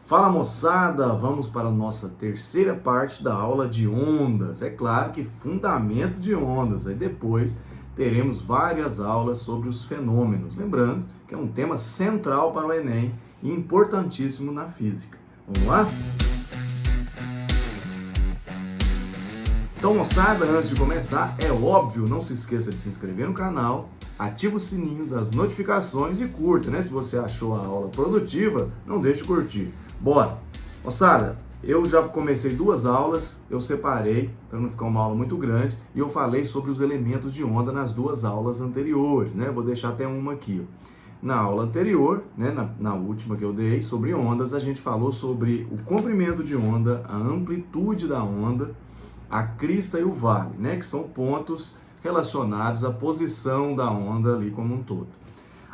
Fala moçada, vamos para a nossa terceira parte da aula de ondas. É claro que fundamentos de ondas, aí depois teremos várias aulas sobre os fenômenos. Lembrando que é um tema central para o Enem e importantíssimo na física. Vamos lá? Então moçada, antes de começar, é óbvio, não se esqueça de se inscrever no canal, ativa o sininho das notificações e curta, né? Se você achou a aula produtiva, não deixe de curtir. Bora! Moçada, eu já comecei 2 aulas, eu separei para não ficar uma aula muito grande e eu falei sobre os elementos de onda nas 2 aulas anteriores, né? Vou deixar até uma aqui, ó. Na aula anterior, né, na última que eu dei, sobre ondas, a gente falou sobre o comprimento de onda, a amplitude da onda, a crista e o vale, né, que são pontos relacionados à posição da onda ali como um todo.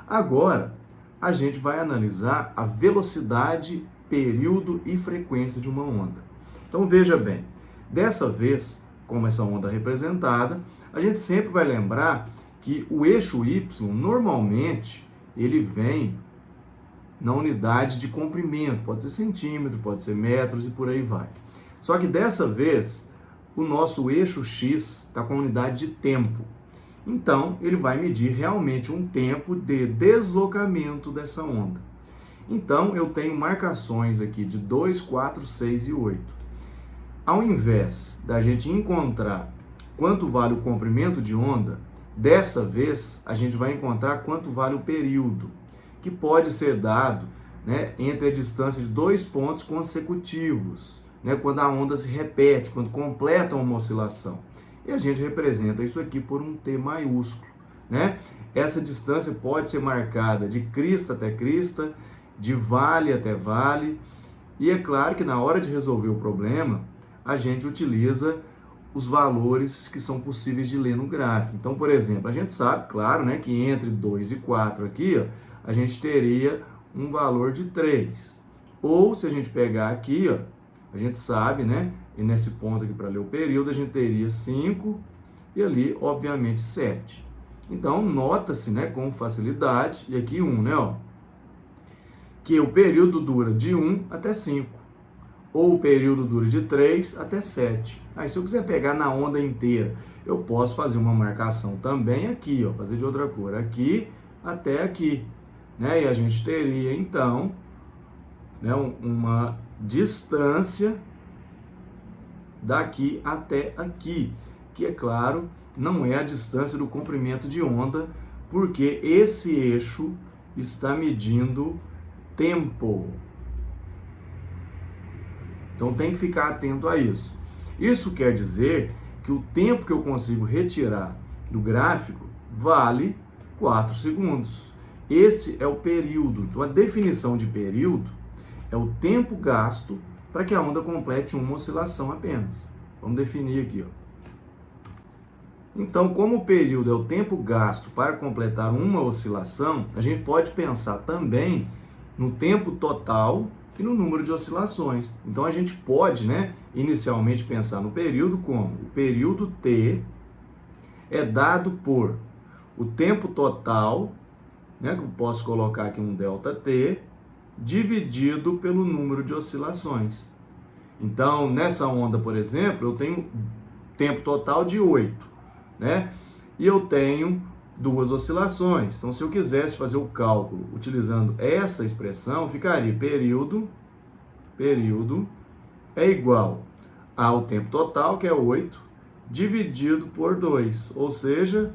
Agora, a gente vai analisar a velocidade, período e frequência de uma onda. Então, veja bem, dessa vez, como essa onda é representada, a gente sempre vai lembrar que o eixo Y, normalmente, ele vem na unidade de comprimento, pode ser centímetro, pode ser metros e por aí vai. Só que dessa vez, o nosso eixo X está com a unidade de tempo. Então, ele vai medir realmente um tempo de deslocamento dessa onda. Então, eu tenho marcações aqui de 2, 4, 6 e 8. Ao invés da gente encontrar quanto vale o comprimento de onda, dessa vez a gente vai encontrar quanto vale o período, que pode ser dado, né, entre a distância de 2 pontos consecutivos, né, quando a onda se repete, quando completa uma oscilação. E a gente representa isso aqui por um T maiúsculo, né? Essa distância pode ser marcada de crista até crista, de vale até vale, e é claro que na hora de resolver o problema, a gente utiliza os valores que são possíveis de ler no gráfico. Então, por exemplo, a gente sabe, claro, né, que entre 2 e 4 aqui, ó, a gente teria um valor de 3. Ou, se a gente pegar aqui, ó, a gente sabe, né, e nesse ponto aqui para ler o período, a gente teria 5 e ali, obviamente, 7. Então, nota-se, né, com facilidade, e aqui 1, né, ó, que o período dura de 1 até 5, ou o período dura de 3 até 7. Aí, se eu quiser pegar na onda inteira, eu posso fazer uma marcação também aqui, ó, fazer de outra cor, aqui até aqui, né, e a gente teria, então, né, uma distância daqui até aqui, que é claro, não é a distância do comprimento de onda, porque esse eixo está medindo tempo. Então tem que ficar atento a isso. Isso quer dizer que o tempo que eu consigo retirar do gráfico vale 4 segundos. Esse é o período. Então a definição de período é o tempo gasto para que a onda complete uma oscilação apenas. Vamos definir aqui, ó. Então, como o período é o tempo gasto para completar uma oscilação, a gente pode pensar também no tempo total e no número de oscilações. Então, a gente pode, né, inicialmente pensar no período como o período T é dado por o tempo total, né, que eu posso colocar aqui um ΔT, dividido pelo número de oscilações. Então, nessa onda, por exemplo, eu tenho tempo total de 8, né? E eu tenho 2 oscilações. Então, se eu quisesse fazer o cálculo utilizando essa expressão, ficaria período é igual ao tempo total, que é 8, dividido por 2, ou seja,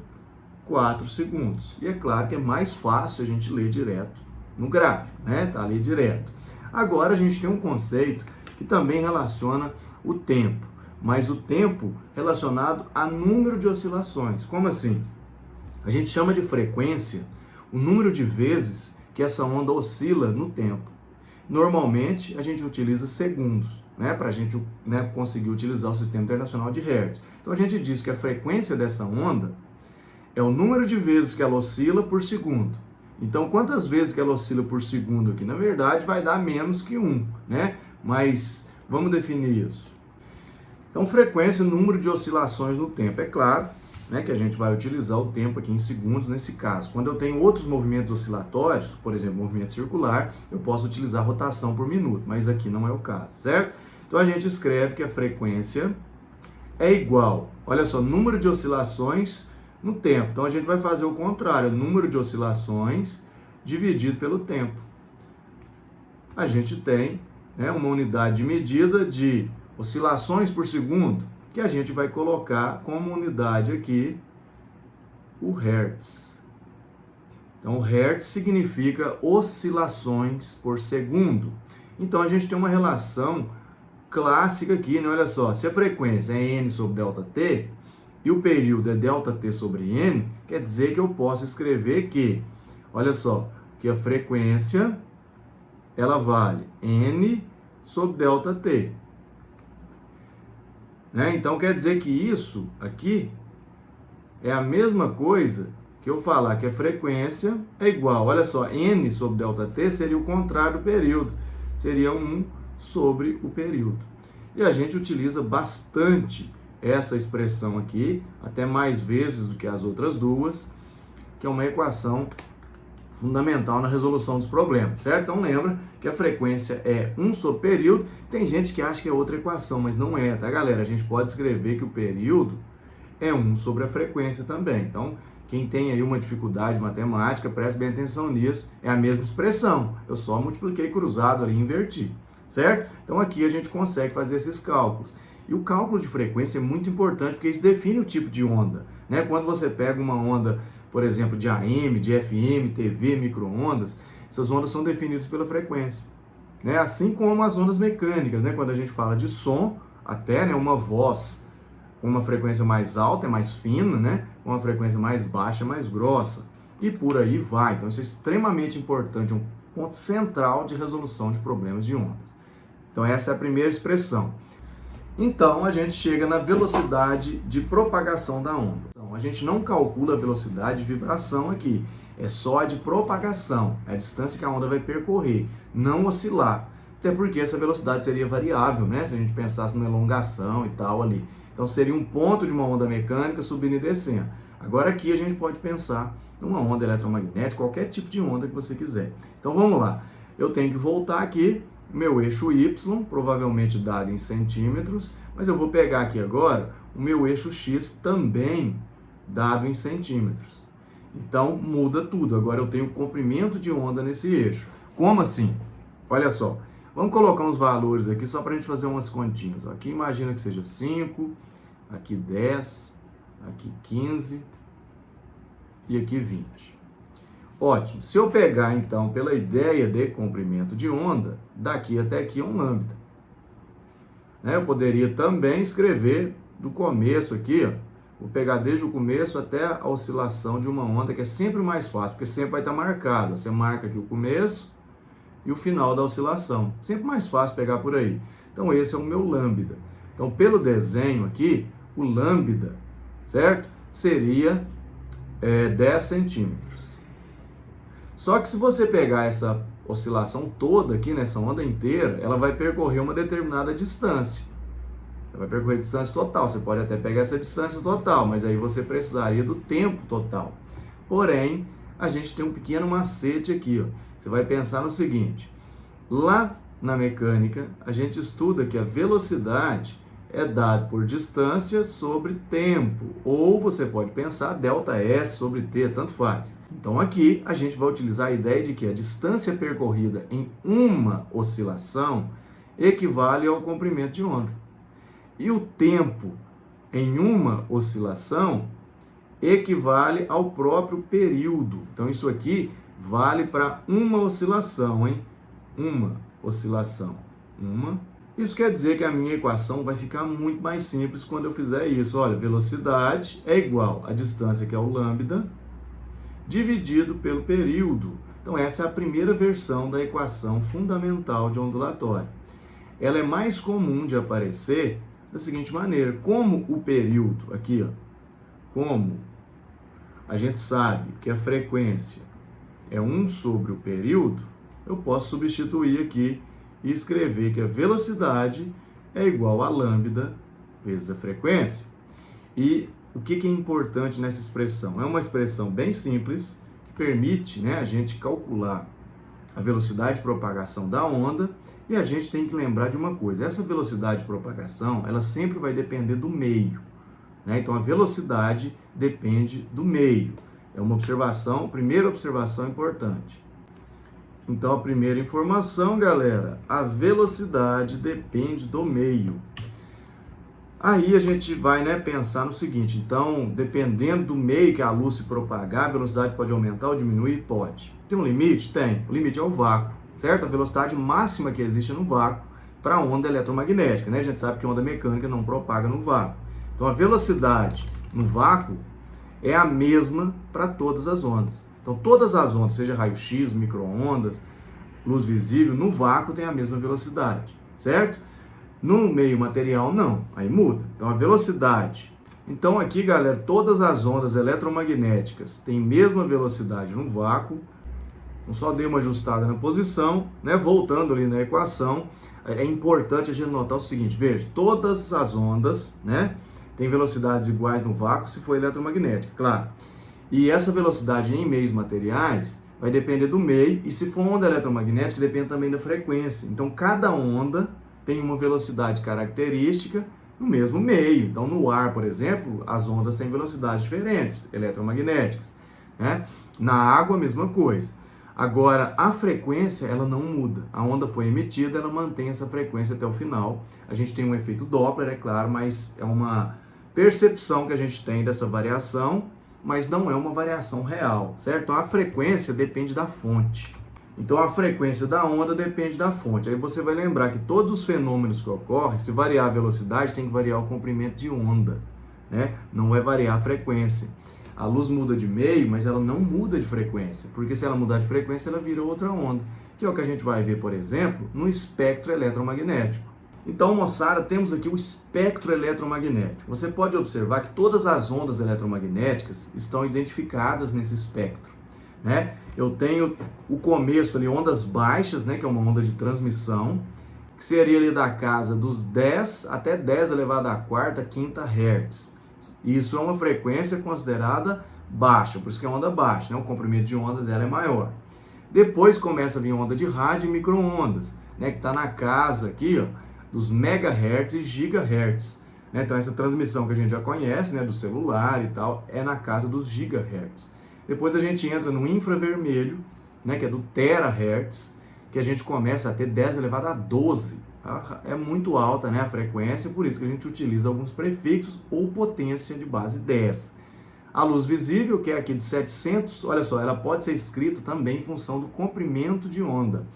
4 segundos. E é claro que é mais fácil a gente ler direto no gráfico, né? Tá ali direto. Agora a gente tem um conceito que também relaciona o tempo, mas o tempo relacionado a número de oscilações. Como assim? A gente chama de frequência o número de vezes que essa onda oscila no tempo. Normalmente a gente utiliza segundos, né, para a gente, né, conseguir utilizar o Sistema Internacional de Hertz. Então a gente diz que a frequência dessa onda é o número de vezes que ela oscila por segundo. Então, quantas vezes que ela oscila por segundo aqui? Na verdade, vai dar menos que 1, né? Mas vamos definir isso. Então, frequência, número de oscilações no tempo. É claro né, que a gente vai utilizar o tempo aqui em segundos nesse caso. Quando eu tenho outros movimentos oscilatórios, por exemplo, movimento circular, eu posso utilizar rotação por minuto, mas aqui não é o caso, certo? Então a gente escreve que a frequência é igual, olha só, número de oscilações no tempo. Então a gente vai fazer o contrário, número de oscilações dividido pelo tempo. A gente tem, né, uma unidade de medida de oscilações por segundo, que a gente vai colocar como unidade aqui o Hertz. Então, Hertz significa oscilações por segundo. Então, a gente tem uma relação clássica aqui, né? Olha só, se a frequência é N sobre ΔT e o período é ΔT sobre N, quer dizer que eu posso escrever que, olha só, que a frequência ela vale N sobre ΔT. Né? Então, quer dizer que isso aqui é a mesma coisa que eu falar que a frequência é igual. Olha só, N sobre ΔT seria o contrário do período. Seria 1 sobre o período. E a gente utiliza bastante essa expressão aqui, até mais vezes do que as outras duas, que é uma equação fundamental na resolução dos problemas, certo? Então lembra que a frequência é 1 sobre o período. Tem gente que acha que é outra equação, mas não é, tá, galera? A gente pode escrever que o período é 1 sobre a frequência também. Então, quem tem aí uma dificuldade matemática, preste bem atenção nisso, é a mesma expressão. Eu só multipliquei cruzado ali e inverti, certo? Então aqui a gente consegue fazer esses cálculos. E o cálculo de frequência é muito importante, porque isso define o tipo de onda, né? Quando você pega uma onda, por exemplo, de AM, de FM, TV, micro-ondas, essas ondas são definidas pela frequência, né? Assim como as ondas mecânicas, né? Quando a gente fala de som, até, né, uma voz com uma frequência mais alta é mais fina, né? Com uma frequência mais baixa é mais grossa. E por aí vai. Então isso é extremamente importante, um ponto central de resolução de problemas de ondas. Então essa é a primeira expressão. Então a gente chega na velocidade de propagação da onda. Então, a gente não calcula a velocidade de vibração aqui, é só a de propagação, é a distância que a onda vai percorrer, não oscilar. Até porque essa velocidade seria variável, né? Se a gente pensasse numa elongação e tal ali. Então seria um ponto de uma onda mecânica subindo e descendo. Agora aqui a gente pode pensar numa onda eletromagnética, qualquer tipo de onda que você quiser. Então vamos lá. Eu tenho que voltar aqui, meu eixo Y, provavelmente dado em centímetros, mas eu vou pegar aqui agora o meu eixo X também dado em centímetros. Então muda tudo. Agora eu tenho comprimento de onda nesse eixo. Como assim? Olha só. Vamos colocar uns valores aqui só para a gente fazer umas continhas. Aqui imagina que seja 5, aqui 10, aqui 15 e aqui 20. Ótimo. Se eu pegar então pela ideia de comprimento de onda, daqui até aqui é um lambda. Né? Eu poderia também escrever do começo aqui, ó. Vou pegar desde o começo até a oscilação de uma onda, que é sempre mais fácil, porque sempre vai estar marcado. Você marca aqui o começo e o final da oscilação. Sempre mais fácil pegar por aí. Então esse é o meu lambda. Então pelo desenho aqui, o lambda, certo? Seria 10 centímetros. Só que se você pegar essa oscilação toda aqui, nessa onda inteira, ela vai percorrer uma determinada distância. Ela vai percorrer distância total. Você pode até pegar essa distância total, mas aí você precisaria do tempo total. Porém, a gente tem um pequeno macete aqui, ó. Você vai pensar no seguinte: lá na mecânica, a gente estuda que a velocidade é dada por distância sobre tempo, ou você pode pensar ΔS sobre T, tanto faz. Então aqui a gente vai utilizar a ideia de que a distância percorrida em uma oscilação equivale ao comprimento de onda. E o tempo em uma oscilação equivale ao próprio período. Então isso aqui vale para uma oscilação, hein? Uma oscilação. Isso quer dizer que a minha equação vai ficar muito mais simples quando eu fizer isso. Olha, velocidade é igual à distância, que é o lambda, dividido pelo período. Então essa é a primeira versão da equação fundamental de ondulatória. Ela é mais comum de aparecer da seguinte maneira: como o período, aqui, ó, como a gente sabe que a frequência é 1 sobre o período, eu posso substituir aqui e escrever que a velocidade é igual a lambda vezes a frequência. E o que é importante nessa expressão? É uma expressão bem simples, que permite, né, a gente calcular a velocidade de propagação da onda, e a gente tem que lembrar de uma coisa: essa velocidade de propagação, ela sempre vai depender do meio, né? Então a velocidade depende do meio. É uma observação, primeira observação importante. Então a primeira informação, galera, a velocidade depende do meio. Aí a gente vai, né, pensar no seguinte: então, dependendo do meio que a luz se propagar, a velocidade pode aumentar ou diminuir? Pode. Tem um limite? Tem. O limite é o vácuo, certo? A velocidade máxima que existe no vácuo para a onda eletromagnética, né? A gente sabe que a onda mecânica não propaga no vácuo. Então a velocidade no vácuo é a mesma para todas as ondas. Então todas as ondas, seja raio-x, micro-ondas, luz visível, no vácuo tem a mesma velocidade, certo? No meio material, não. Aí muda. Então, a velocidade. Então, aqui, galera, todas as ondas eletromagnéticas têm mesma velocidade no vácuo. Então, só dei uma ajustada na posição, né? Voltando ali na equação, é importante a gente notar o seguinte: veja, todas as ondas, né, têm velocidades iguais no vácuo se for eletromagnética, claro. E essa velocidade em meios materiais vai depender do meio, e se for onda eletromagnética, depende também da frequência. Então, cada onda tem uma velocidade característica no mesmo meio. Então, no ar, por exemplo, as ondas têm velocidades diferentes, eletromagnéticas, né? Na água, a mesma coisa. Agora, a frequência, ela não muda. A onda foi emitida, ela mantém essa frequência até o final. A gente tem um efeito Doppler, é claro, mas é uma percepção que a gente tem dessa variação, mas não é uma variação real, certo? Então, a frequência depende da fonte. Então, a frequência da onda depende da fonte. Aí você vai lembrar que todos os fenômenos que ocorrem, se variar a velocidade, tem que variar o comprimento de onda, né? Não vai variar a frequência. A luz muda de meio, mas ela não muda de frequência, porque se ela mudar de frequência, ela vira outra onda, que é o que a gente vai ver, por exemplo, no espectro eletromagnético. Então, moçada, temos aqui o espectro eletromagnético. Você pode observar que todas as ondas eletromagnéticas estão identificadas nesse espectro, né? Eu tenho o começo ali, ondas baixas, né, que é uma onda de transmissão, que seria ali da casa dos 10 até 10 elevado à quarta, quinta Hz. Isso é uma frequência considerada baixa, por isso que é onda baixa, né? O comprimento de onda dela é maior. Depois começa a vir onda de rádio e micro-ondas, né, que está na casa aqui, ó, dos megahertz e gigahertz, né? Então essa transmissão que a gente já conhece, né, do celular e tal, é na casa dos gigahertz. Depois a gente entra no infravermelho, né, que é do terahertz, que a gente começa a ter 10 elevado a 12. É muito alta, né, a frequência, por isso que a gente utiliza alguns prefixos ou potência de base 10. A luz visível, que é aqui de 700, olha só, ela pode ser escrita também em função do comprimento de onda.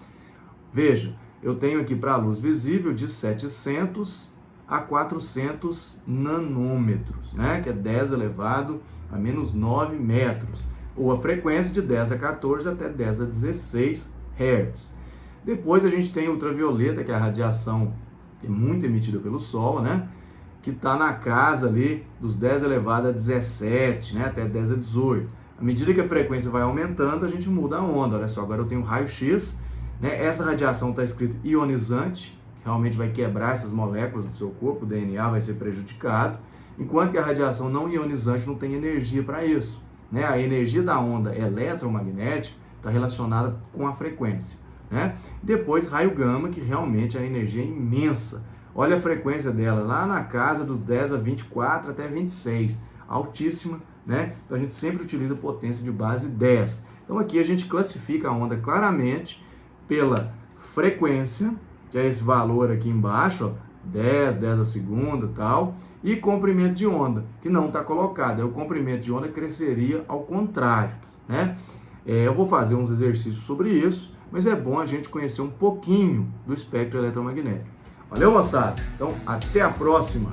Veja, eu tenho aqui para a luz visível de 700 a 400 nanômetros, né, que é 10 elevado a menos 9 metros. Ou a frequência de 10 a 14 até 10 a 16 Hz. Depois a gente tem ultravioleta, que é a radiação que é muito emitida pelo Sol, né? Que está na casa ali dos 10 elevado a 17, né? Até 10 a 18. À medida que a frequência vai aumentando, a gente muda a onda. Olha só, agora eu tenho raio-x, né? Essa radiação está escrito ionizante, que realmente vai quebrar essas moléculas do seu corpo, o DNA vai ser prejudicado, enquanto que a radiação não ionizante não tem energia para isso, né? A energia da onda eletromagnética está relacionada com a frequência, né? Depois, raio gama, que realmente a energia é imensa. Olha a frequência dela, lá na casa dos 10 a 24 até 26, altíssima, né? Então a gente sempre utiliza potência de base 10. Então aqui a gente classifica a onda claramente pela frequência, que é esse valor aqui embaixo, ó, 10, 10 a segunda e tal, e comprimento de onda, que não está colocado. O comprimento de onda cresceria ao contrário, né? Eu vou fazer uns exercícios sobre isso, mas é bom a gente conhecer um pouquinho do espectro eletromagnético. Valeu, moçada? Então, até a próxima!